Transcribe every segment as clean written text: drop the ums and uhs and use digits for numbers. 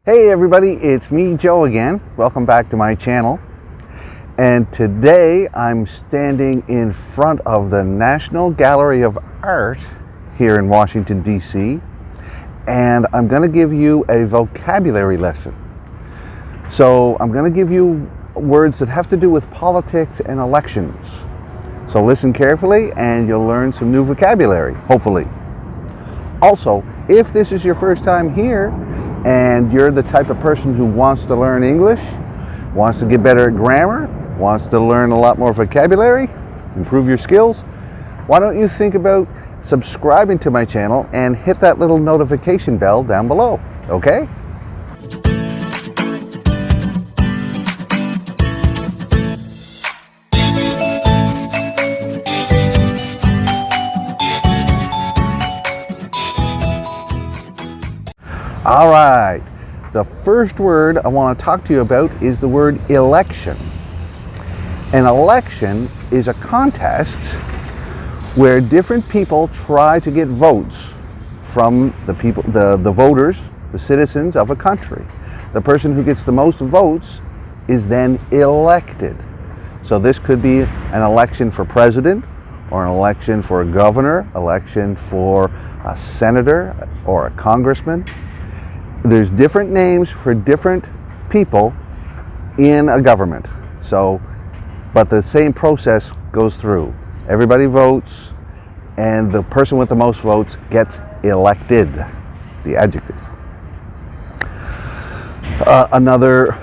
Hey everybody, it's me, Joe again. Welcome back to my channel. And today I'm standing in front of the National Gallery of Art here in Washington, D.C. And I'm going to give you a vocabulary lesson. So I'm going to give you words that have to do with politics and elections. So listen carefully and you'll learn some new vocabulary, hopefully. Also, if this is your first time here and you're the type of person who wants to learn English, wants to get better at grammar, wants to learn a lot more vocabulary, improve your skills, why don't you think about subscribing to my channel and hit that little notification bell down below, okay? All right, the first word I want to talk to you about is the word election. An election is a contest where different people try to get votes from the people, the voters, the citizens of a country. The person who gets the most votes is then elected. So this could be an election for president, or an election for a governor, election for a senator or a congressman. There's different names for different people in a government. So, but the same process goes through. Everybody votes, and the person with the most votes gets elected, the adjective. Another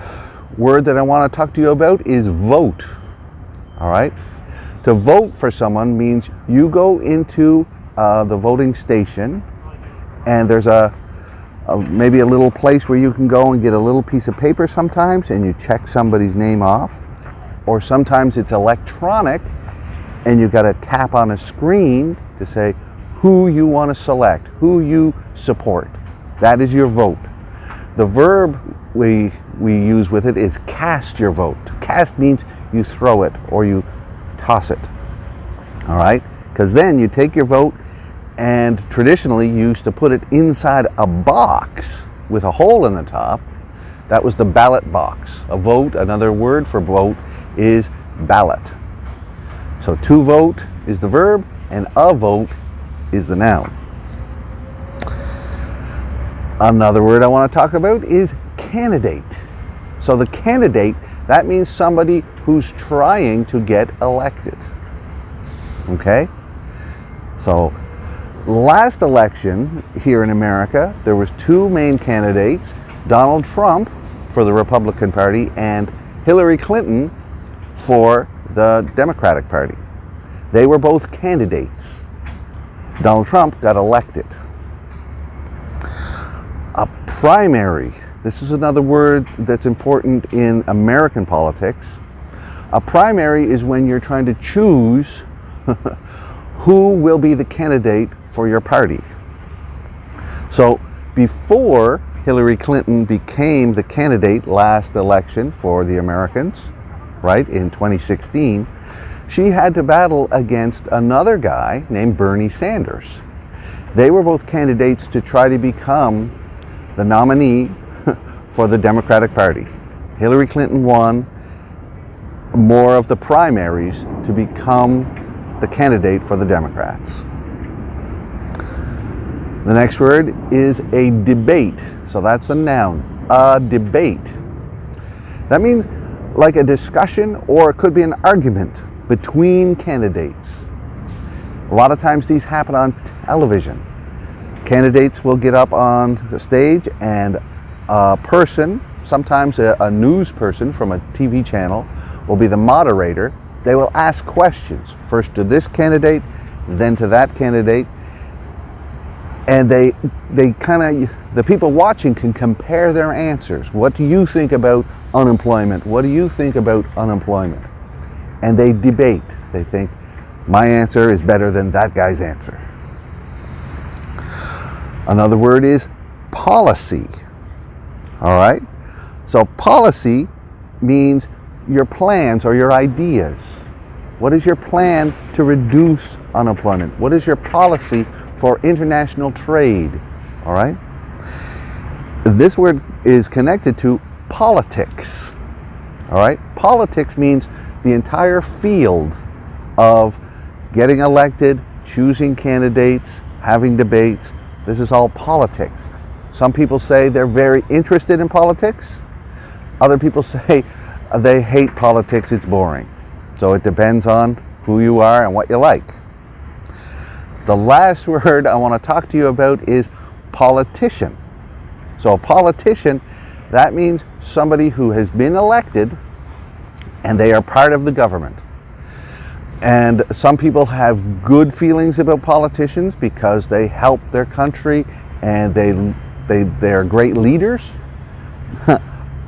word that I want to talk to you about is vote. All right? To vote for someone means you go into the voting station, and there's maybe a little place where you can go and get a little piece of paper sometimes and you check somebody's name off, or sometimes it's electronic and you've got to tap on a screen to say who you want to select, who you support. That is your vote. The verb we use with it is cast your vote. Cast means you throw it or you toss it. All right? Because then you take your vote, and traditionally you used to put it inside a box with a hole in the top. That was the ballot box. A vote, another word for vote, is ballot. So to vote is the verb, and a vote is the noun. Another word I want to talk about is candidate. So the candidate, that means somebody who's trying to get elected. Okay? So last election here in America, there was two main candidates, Donald Trump for the Republican Party and Hillary Clinton for the Democratic Party. They were both candidates. Donald Trump got elected. A primary. This is another word that's important in American politics. A primary is when you're trying to choose who will be the candidate for your party. So before Hillary Clinton became the candidate last election for the Americans, right, in 2016, she had to battle against another guy named Bernie Sanders. They were both candidates to try to become the nominee for the Democratic Party. Hillary Clinton won more of the primaries to become the candidate for the Democrats. The next word is a debate. So that's a noun, a debate. That means like a discussion, or it could be an argument between candidates. A lot of times these happen on television. Candidates will get up on the stage, and a person, sometimes a news person from a TV channel, will be the moderator. They will ask questions, first to this candidate, then to that candidate, and they kind of, the people watching can compare their answers. What do you think about unemployment? What do you think about unemployment? And they debate. They think, my answer is better than that guy's answer. Another word is policy. All right? So policy means your plans or your ideas. What is your plan to reduce unemployment? What is your policy for international trade? All right? This word is connected to politics. All right? Politics means the entire field of getting elected, choosing candidates, having debates. This is all politics. Some people say they're very interested in politics. Other people say they hate politics, it's boring. So it depends on who you are and what you like. The last word I want to talk to you about is politician. So a politician, that means somebody who has been elected and they are part of the government. And some people have good feelings about politicians because they help their country and they're great leaders.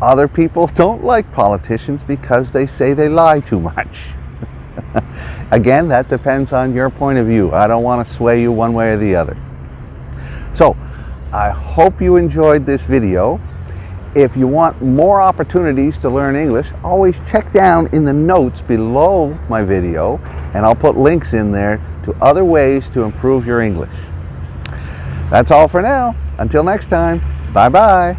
Other people don't like politicians because they say they lie too much. Again, that depends on your point of view. I don't want to sway you one way or the other. So, I hope you enjoyed this video. If you want more opportunities to learn English, always check down in the notes below my video, and I'll put links in there to other ways to improve your English. That's all for now. Until next time, bye-bye.